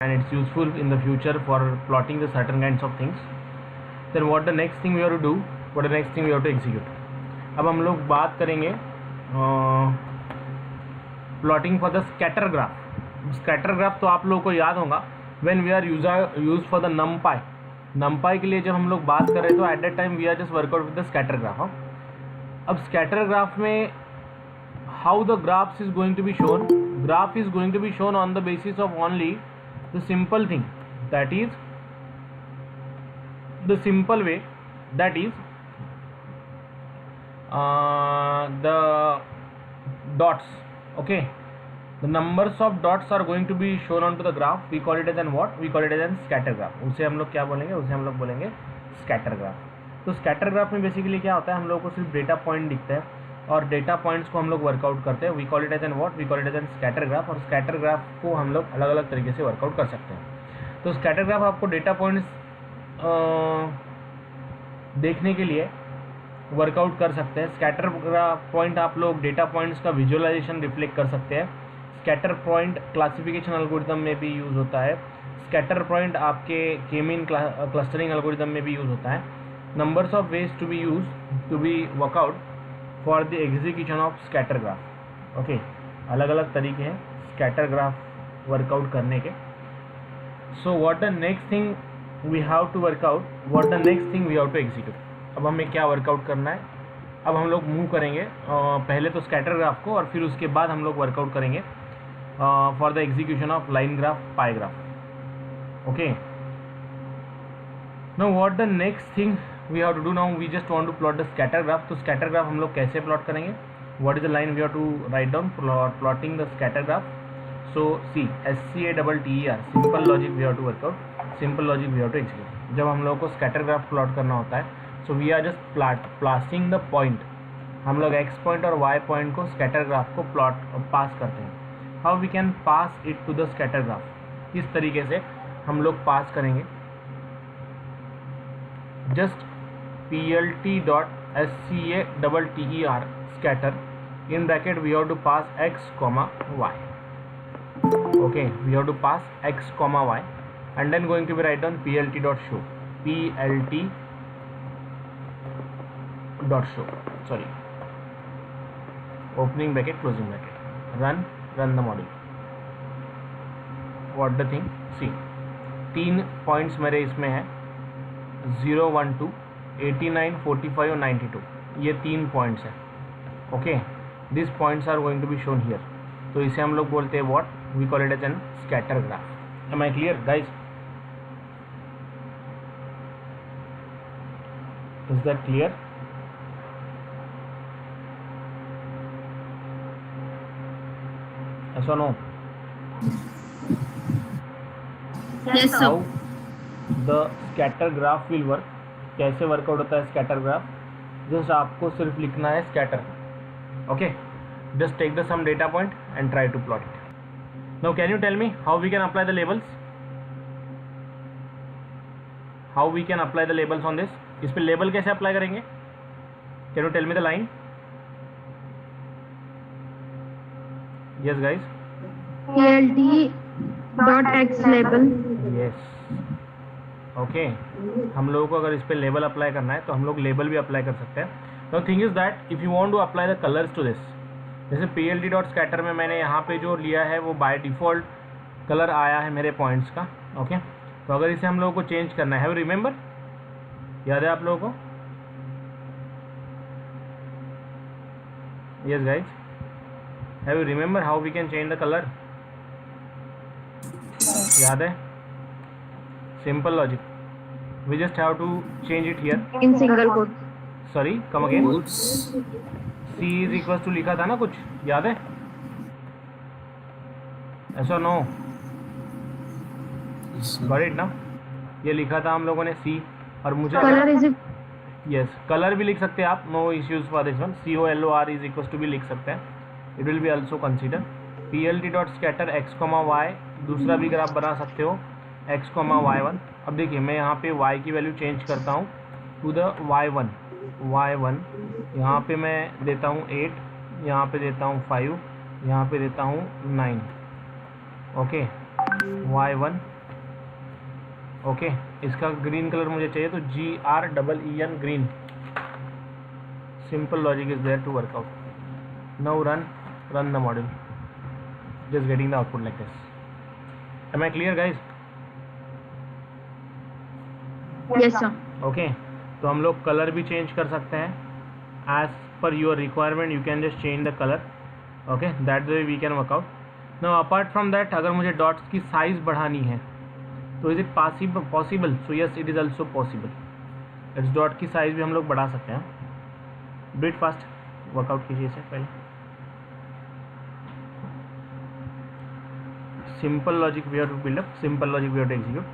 and it's useful in the future for plotting the certain kinds of things. Then what the next thing we have to do, what the next thing we have to execute. अब हम लोग बात करेंगे plotting for the scatter graph. Scatter graph तो आप लोगों को याद होगा when we are use for the NumPy. NumPy के लिए जब हम लोग बात कर रहे तो at that time we are just work out with the scatter graph. अब स्कैटर ग्राफ में how the graphs is going to be shown. Graph is going to be shown on the basis of only the simple thing, that is the simple way, that is the dots. Okay, the numbers of dots are going to be shown onto the graph. We call it as an what? We call it as an scatter graph. उसे हम लोग क्या बोलेंगे? उसे हम लोग बोलेंगे scatter graph. तो स्कैटर ग्राफ में बेसिकली क्या होता है, हम लोग को सिर्फ डेटा पॉइंट दिखता है और डेटा पॉइंट्स को हम लोग वर्कआउट करते हैं. We call it as an what? We call it as an scatter graph. और स्कैटर ग्राफ को हम लोग अलग अलग तरीके से वर्कआउट कर सकते हैं. तो स्कैटर ग्राफ आपको डेटा पॉइंट्स देखने के लिए वर्कआउट कर सकते हैं. स्कैटर ग्राफ पॉइंट आप लोग डेटा पॉइंट्स का विजुअलाइजेशन रिफ्लेक्ट कर सकते हैं. स्कैटर पॉइंट क्लासिफिकेशन एल्गोरिथम में भी यूज़ होता है. स्कैटर पॉइंट आपके के मीन क्लस्टरिंग एल्गोरिथम में भी यूज़ होता है. Numbers of ways to be use to be work out for the execution of scatter graph. Okay, अलग अलग तरीके हैं स्कैटर ग्राफ वर्कआउट करने के. So what the next thing we have to work out, what the next thing we have to execute. अब हमें क्या workout करना है, अब हम लोग मूव करेंगे पहले तो स्कैटर ग्राफ को और फिर उसके बाद हम लोग वर्कआउट करेंगे for the execution of line graph, pi graph. Okay, now what the next thing we have to do now, we just want to plot the scatter graph. तो scatter graph हम लोग कैसे plot करेंगे? What is the line we have to write down for plotting the scatter graph? So see, SCATTER, simple logic we have to work out, simple logic we have to execute. जब हम लोगों को scatter graph plot करना होता है, so we are just passing the point. हम लोग x point और y point को scatter graph को plot pass करते हैं. How we can pass it to the scatter graph? इस तरीके से हम लोग pass करेंगे. Just plt dot scatter scatter in bracket we have to pass x comma y. Okay, we have to pass x comma y and then going to be write down plt dot show, plt dot show, sorry, opening bracket closing bracket, run the module. What the thing, see 3 points मेरे इसमें है 0, 1, 2, 89, 45 और 92. ये 3 points हैं. Okay, this points are going to be shown here. तो इसे हम लोग बोलते हैं what? We call it as an scatter graph. Am I clear guys? Is that clear? ऐसा नो? Yes, sir. How the scatter graph will work? कैसे workout होता है स्कैटर ग्राफ? जस्ट आपको सिर्फ लिखना है scatter. Okay, just take the some data point and try to plot it. Now can you tell me how we can apply the labels? How we can apply the labels on this? इस पे label कैसे apply करेंगे? Can you tell me the line? Yes guys? plt dot x label. Yes. Okay, हम लोगों को अगर इस पे लेबल अप्लाई करना है तो हम लोग लेबल भी अप्लाई कर सकते हैं. The thing is that if you want to apply the colours to this, जैसे plt डॉट स्कैटर में मैंने यहाँ पे जो लिया है वो बाय डिफ़ॉल्ट कलर आया है मेरे पॉइंट्स का. ओके, तो अगर इसे हम लोगों को चेंज करना है, हैव यू रिमेंबर? याद है आप लोगों को? Yes guys, have you remember how we can change the colour? याद है? Simple logic. We just have to change it here. In single quote. Sorry, come again. C is equals to लिखा था ना कुछ, याद है? ऐसा नो? Got it ना? ये लिखा था हम लोगों ने C और मुझे Color is it? Yes, colour भी लिख सकते हैं आप. No issues for this one. COLOR is equals to भी लिख सकते हैं. It will be also consider. plt dot scatter x, y. दूसरा भी ग्राफ बना सकते हो x, y1. अब देखिए मैं यहाँ पे y की वैल्यू चेंज करता हूँ टू द y1. यहाँ पे मैं देता हूँ 8, यहाँ पे देता हूँ 5, यहाँ पे देता हूँ 9. Okay, y1, okay. इसका ग्रीन कलर मुझे चाहिए, तो GREEN green. Simple logic is there to work out. Now run the module, just getting the output like this. Am I clear guys? Yes, sir. Okay तो हम लोग कलर भी change कर सकते हैं as per your requirement. You can just change the colour, okay, that the way we can work out. Now apart from that, अगर मुझे dots की साइज बढ़ानी है तो is it possible? So yes, it is also possible. इस dot की size भी हम लोग बढ़ा सकते हैं। बिट फास्ट वर्कआउट कीजिए इसे पहले। Simple logic we have to build up, simple logic we have to execute.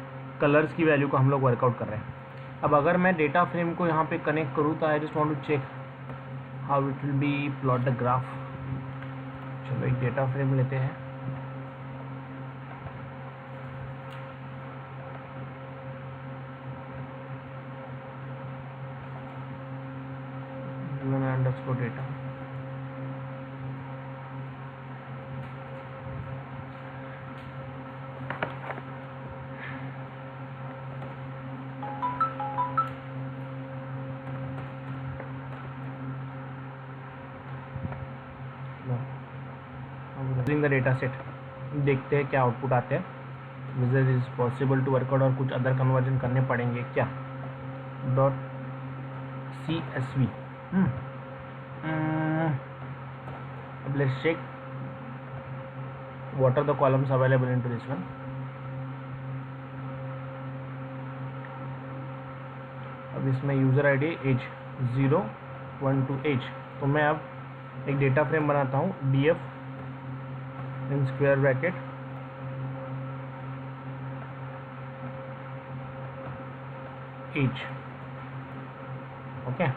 Colours की वैल्यू को हम लोग वर्कआउट कर रहे हैं। अब अगर मैं डेटा फ्रेम को यहाँ पे कनेक्ट करूँ तो I just want to check how it will be plot the graph. चलो एक डेटा फ्रेम लेते हैं। Underscore data, the data set, देखते हैं क्या आउटपुट आते हैं। Whether is possible to workout, और कुछ अदर कन्वर्जन करने पड़ेंगे क्या? .csv। अब let's check what are the columns available into this one. अब इसमें user ID age 0 1 to age, तो मैं अब एक डेटा फ्रेम बनाता हूँ df in square bracket age, okay.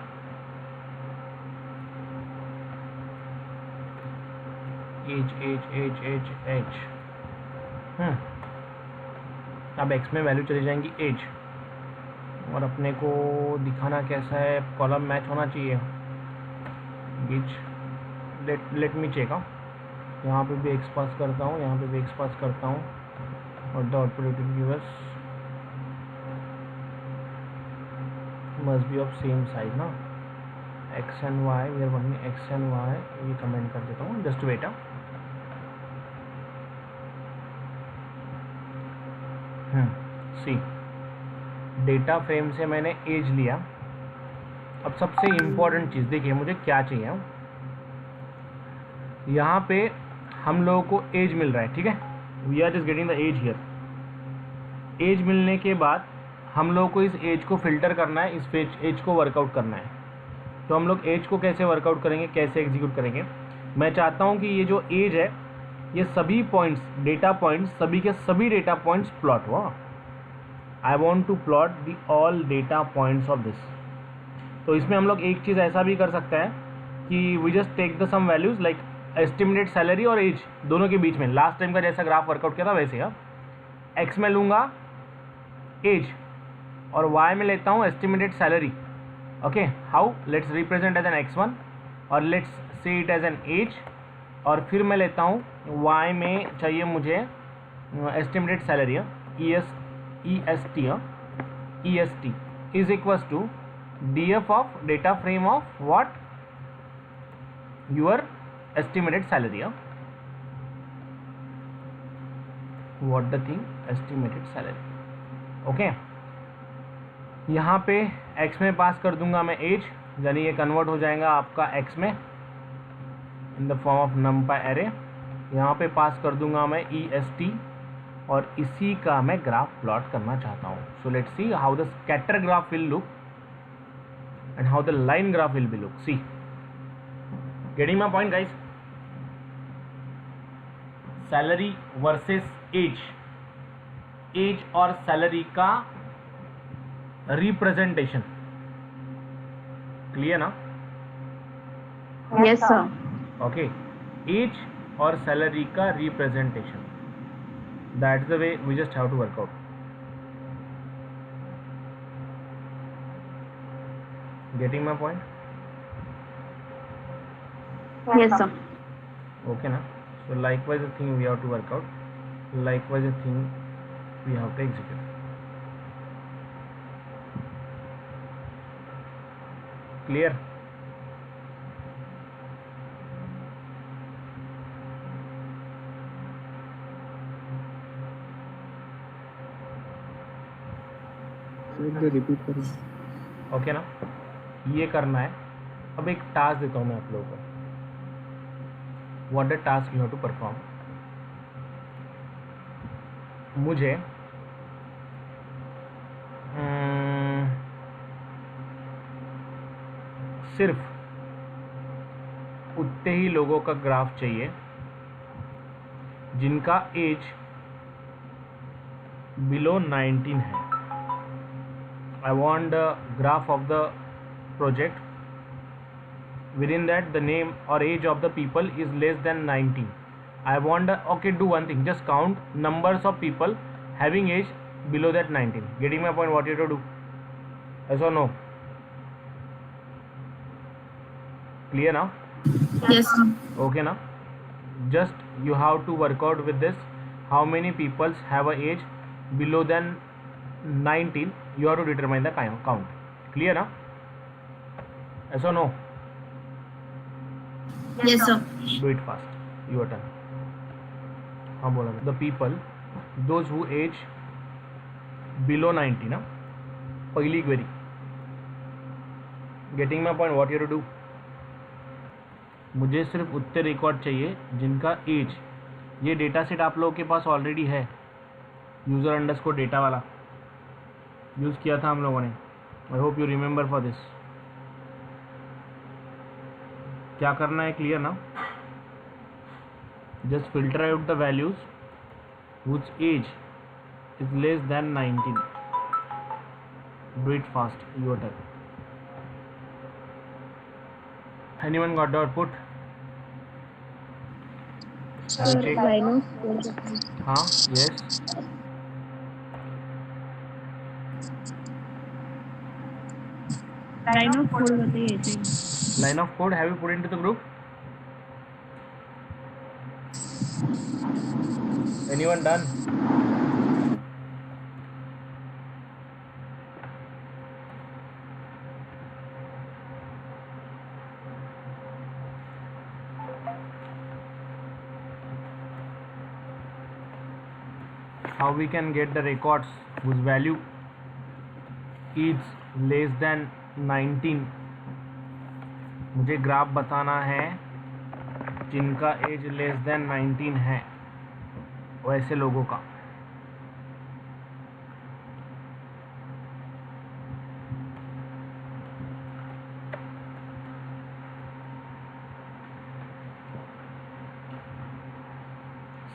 Age अब x में वैल्यू चली जाएंगी एज, और अपने को दिखाना कैसा है, कॉलम मैच होना चाहिए बीच। Let me check. यहाँ पे भी x पास करता हूँ, यहाँ पे भी x पास करता हूँ, और the output will give us must be of same size ना। x and y, we are working x and y, ये कमेंट कर देता हूँ just wait. See data frame से मैंने एज लिया। अब सबसे इम्पोर्टेंट चीज़ देखिए, मुझे क्या चाहिए। यहाँ पे हम लोगों को एज मिल रहा है, ठीक है, we are just getting the age here. Age मिलने के बाद हम लोगों को इस एज को फिल्टर करना है, इस एज को वर्कआउट करना है। तो हम लोग एज को कैसे वर्कआउट करेंगे, कैसे एग्जीक्यूट करेंगे? मैं चाहता हूँ कि ये जो एज है, ये सभी पॉइंट्स, डेटा पॉइंट्स, सभी के सभी डेटा पॉइंट्स प्लॉट हुआ। I want to plot the all data points of this. तो इसमें हम लोग एक चीज़ ऐसा भी कर सकते हैं कि we just take the some values like estimated salary और एज, दोनों के बीच में लास्ट टाइम का जैसा ग्राफ वर्कआउट किया था वैसे। अब एक्स में लूँगा एज और वाई में लेता हूँ estimated salary, okay. How? Let's represent age an x1 और let's say it as N as, और फिर मैं लेता हूँ y में चाहिए मुझे estimated salary, EST is equals to DF of data frame of what? Your estimated salary, what the thing, estimated salary, okay. यहाँ पे x में पास कर दूंगा मैं एज, यानी ये कन्वर्ट हो जाएगा आपका x में in the form of numpy array. यहाँ पे पास कर दूंगा मैं EST, और इसी का मैं ग्राफ प्लॉट करना चाहता हूँ। So let's see how the scatter graph will look and how the line graph will be look. See, getting my point guys? Salary versus age, age और सैलरी का रिप्रेजेंटेशन, क्लियर ना? Yes, sir. Okay, age और salary का representation, that's the way we just have to work out. Getting my point? Yes, sir. Okay ना? So likewise the thing we have to work out, likewise the thing we have to execute. Clear? Repeat करें. Okay ना, ये करना है. अब एक task देता हूँ मैं आप लोगों को. What the task you have to perform. मुझे सिर्फ उतने ही लोगों का ग्राफ चाहिए जिनका एज बिलो 19 है. I want the graph of the project. Within that, the name or age of the people is less than 19. I want okay, do one thing. Just count numbers of people having age below that 19. Getting my point? What you have to do? Yes or no? Clear now? Yes, sir. Okay now. Just you have to work out with this. How many people have a age below than 19? You have to determine the count. Clear now? Yes or no? Yes, sir. Do it fast. Your turn. हाँ बोला. The people, those who age below 90 ना. पहली query. Getting my point? What you have to do? मुझे सिर्फ उतने record चाहिए जिनका age, ये डेटा सेट आप लोगों के पास ऑलरेडी है, यूज़र अंडरस्कोर डेटा वाला यूज़ किया था हम लोगों ने. I hope you remember for this. क्या करना है? क्लियर ना? Just filter out the values which age is less than 19. Do it fast. Your turn. Anyone got the output? हाँ, यस. Line of code बताइए. Line of code have you put into the group? Anyone done? How we can get the records whose value is less than 19. मुझे graph बताना है जिनका as less than 19 है, वैसे लोगों का.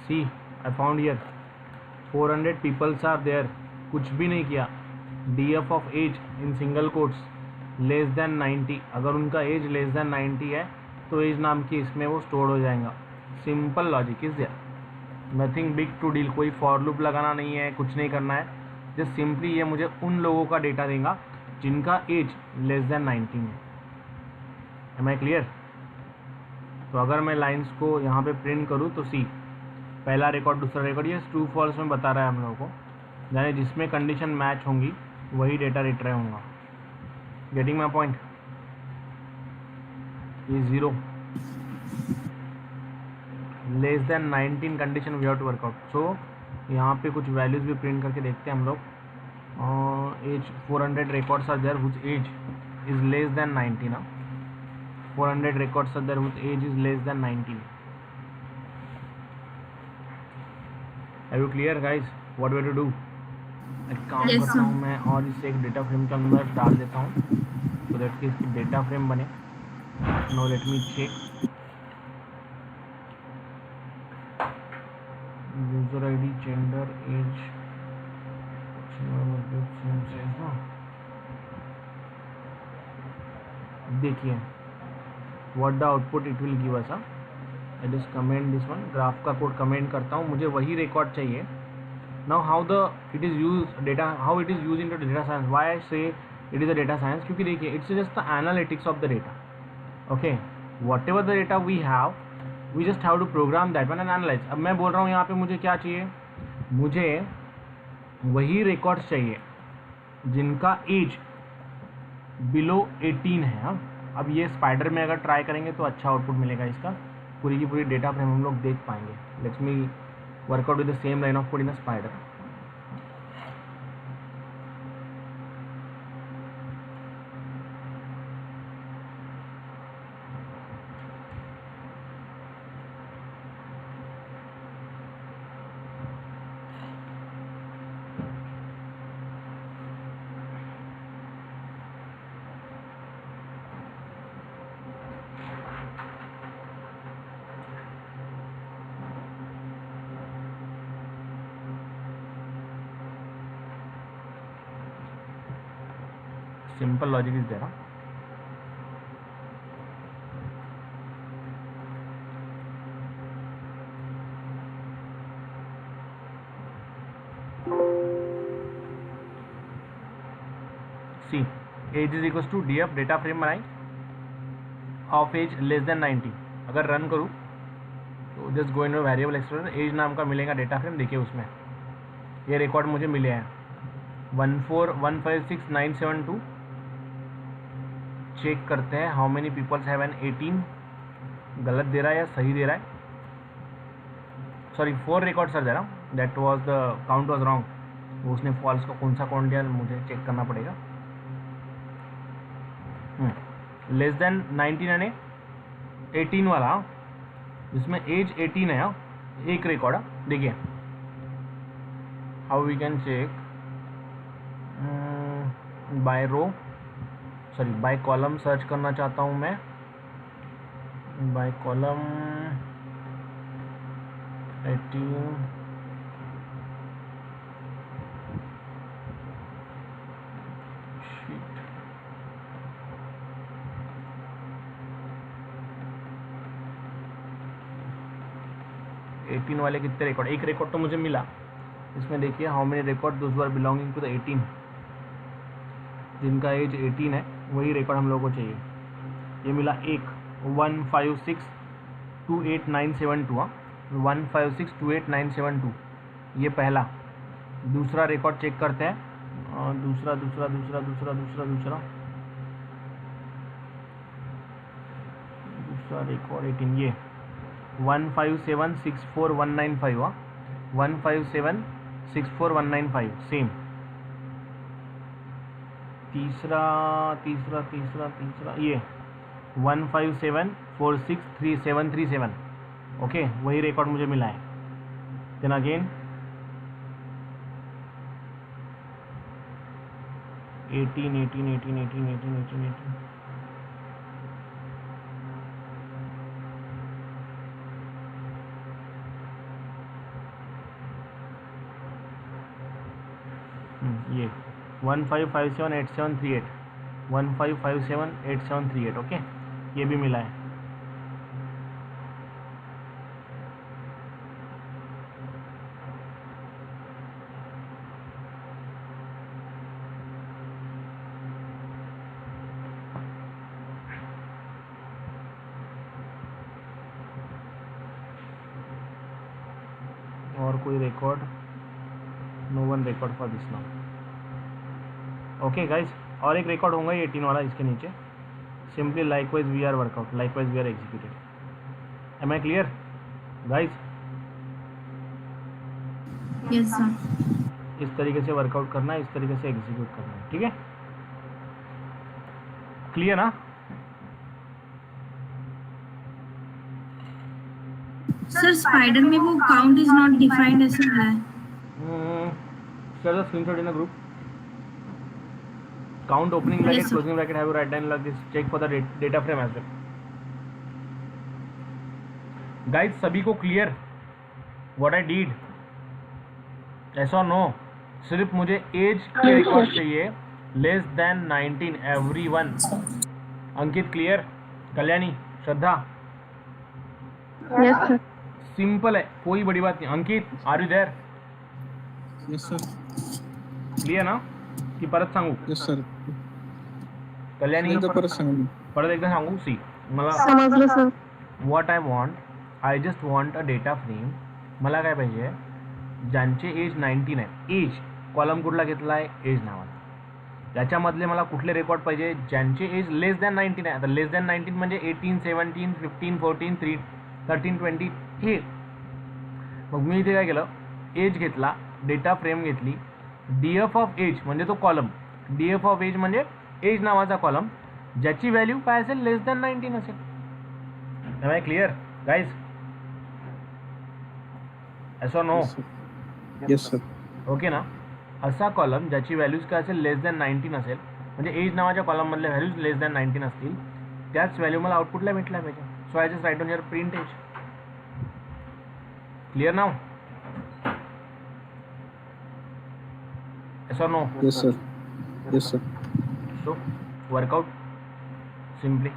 See I found here 400 peoples are there. कुछ भी नहीं किया. DF of age in single quotes less than 90. अगर उनका एज लेस देन 90 है तो एज नाम की इसमें वो स्टोर हो जाएगा. Simple logic is there, nothing big to deal. कोई फॉर लूप लगाना नहीं है, कुछ नहीं करना है. जस्ट सिंपली ये मुझे उन लोगों का डेटा देगा जिनका एज लेस देन 19 है. Am I clear? तो अगर मैं लाइंस को यहाँ पे प्रिंट करूँ तो सी, पहला रिकॉर्ड, दूसरा रिकॉर्ड, ये ट्रू फॉल्स में बता रहा है हम लोगों को. यानी जिसमें कंडीशन मैच होंगी वही डेटा रिट्राइव होगा. Getting my point? ये 0 less than 19 condition we have to workout. So यहाँ पे कुछ वैल्यूज भी प्रिंट करके देखते हैं हम लोग. As 400 records are there which age is less than 90 ना. 400 records are there which age is less than 19. Are you clear guys? What do I have to do? एक काम Yes, करता हूँ मैं और इसे एक डेटा फ्रेम के अंदर डाल देता हूँ so that कि इसकी डेटा फ्रेम बने. Now let me check. User ID, gender, age. देखिए what the output it will give us. I just comment this one. Graph का कोड कमेंट करता हूँ. मुझे वही रिकॉर्ड चाहिए. Now how the it is used data, how it is used into data science. Why I say it is a data science? क्योंकि देखिए it's just the analytics of the data. Okay, whatever the data we have, we just have to program that one and analyze. अब मैं बोल रहा हूँ यहाँ पे मुझे क्या चाहिए. मुझे वही रिकॉर्ड्स चाहिए जिनका एज बिलो 18 है। हाँ, अब ये स्पाइडर में अगर ट्राई करेंगे तो अच्छा आउटपुट मिलेगा इसका, पूरी की पूरी डेटा फ्रेम हम लोग देख पाएंगे। Let's me workout with the same line of code in a spider. Simple logic is there. Huh? See, age is equals to df data frame बनाई ऑफ एज लेस देन 90। अगर run करूँ तो just go इन variable explorer, as नाम का मिलेगा data frame. देखिए उसमें ये रिकॉर्ड मुझे मिले हैं 14156,972। चेक करते हैं how many peoples have an 18। गलत दे रहा है या सही दे रहा है? सॉरी 4 रिकॉर्ड्स दे रहा हूँ, that was the count was wrong. उसने फॉल्स का कौन सा काउंट दिया मुझे चेक करना पड़ेगा। लेस देन 19 यानी 18 वाला, जिसमें एज 18 है। एक रिकॉर्ड देखिए how we can check by row, sorry by column search करना चाहता हूँ मैं। By column 18 sheet. एटीन वाले कितने रिकॉर्ड? एक रिकॉर्ड तो मुझे मिला। इसमें देखिए how many record those were belonging to the 18, जिनका एज 18 है वही रिकॉर्ड हम लोगों को चाहिए। ये मिला एक 15628,972। 15628,972 ये पहला। दूसरा रिकॉर्ड चेक करते हैं। दूसरा रिकॉर्ड 18 ये 15764,195। 15764,195 सेम। तीसरा ये 157463737। ओके, वही रिकॉर्ड मुझे मिला है। Then again 18। ये 15578738 15578738। ओके, ये भी मिला है। और कोई record? No one record for this now. Okay guys, और एक रिकॉर्ड होगा 18 वाला इसके नीचे। Simply likewise we are workout, likewise we are executed. Am I clear guys? Yes sir. इस तरीके से वर्कआउट करना है, इस तरीके से एग्जीक्यूट करना है। ठीक है, क्लियर ना? सर स्पाइडर में वो काउंट इज नॉट डिफाइंड ऐसा है। Share the screenshot in the group. Count opening bracket, Yes, sir. closing bracket, have you write down like this. Check for the data frame as well. Guys, सभी को clear what I did? Yes or no? सिर्फ मुझे as के record चाहिए less than 19 everyone. Ankit clear? Kalyani, Shraddha? Yes sir. Simple है, कोई बड़ी बात नहीं। Ankit, are you there? Yes sir. Clear ना? की परत सांगू? Yes sir. कल्याणी परत सांगू? परत एकदा सांगू? सी मला समजलं sir. What I want, I just want a data frame. मला काय पाहिजे? ज्यांचे एज 19 आहे, एज कॉलम कुठला घेतला आहे, एज नावाचा. याच्यामधले मला कुठले रेकॉर्ड पाहिजे, ज्यांचे एज लेस दॅन 19 आहे. आता लेस दॅन 19 म्हणजे 18, 17, 15, 14, 13, 20 हे. मग मी इथे काय केलं, एज घेतला, डेटा फ्रेम घेतली, DF ऑफ एज म्हणजे तो कॉलम, DF ऑफ एज म्हणजे एज नावाचा कॉलम, ज्याची व्हॅल्यू काय असेल, लेस दॅन 19 असेल. Am I clear guys? Yes or no? Yes, sir. Okay ना. असा कॉलम ज्याची व्हॅल्यूज काय असेल, लेस दॅन 19 असेल, म्हणजे एज नावाच्या कॉलममधल्या व्हॅल्यूज लेस दॅन 19 असतील, त्याच व्हॅल्यू मला आउटपुटला भेटल्या पाहिजे. So I just write on your print age. Clear नाव? Yes or no? Yes, sir. Yes, sir. So workout simply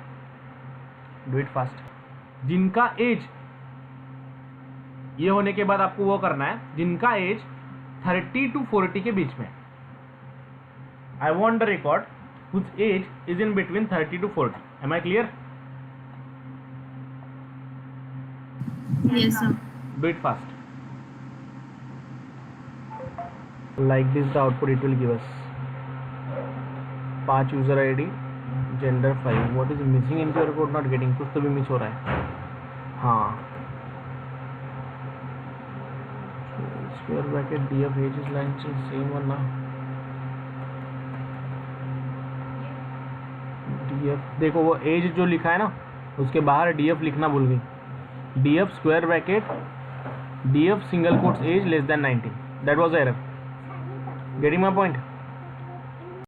do it fast. जिनका एज ये होने के बाद आपको वो करना है, जिनका एज 30 to 40 के बीच में. I want the record whose age is in between 30 to 40. Am I clear? Yes, sir. Do it fast. Like this the output it will give us. 5 user ID, gender 5. What is missing into your code? Not getting. कुछ तो भी miss हो रहा है. हाँ. Square bracket DF age is line same one ना. DF देखो वो एज जो लिखा है ना, उसके बाहर DF लिखना भूल गई. DF square bracket DF single quotes age less than 19. That was the error. Getting my point?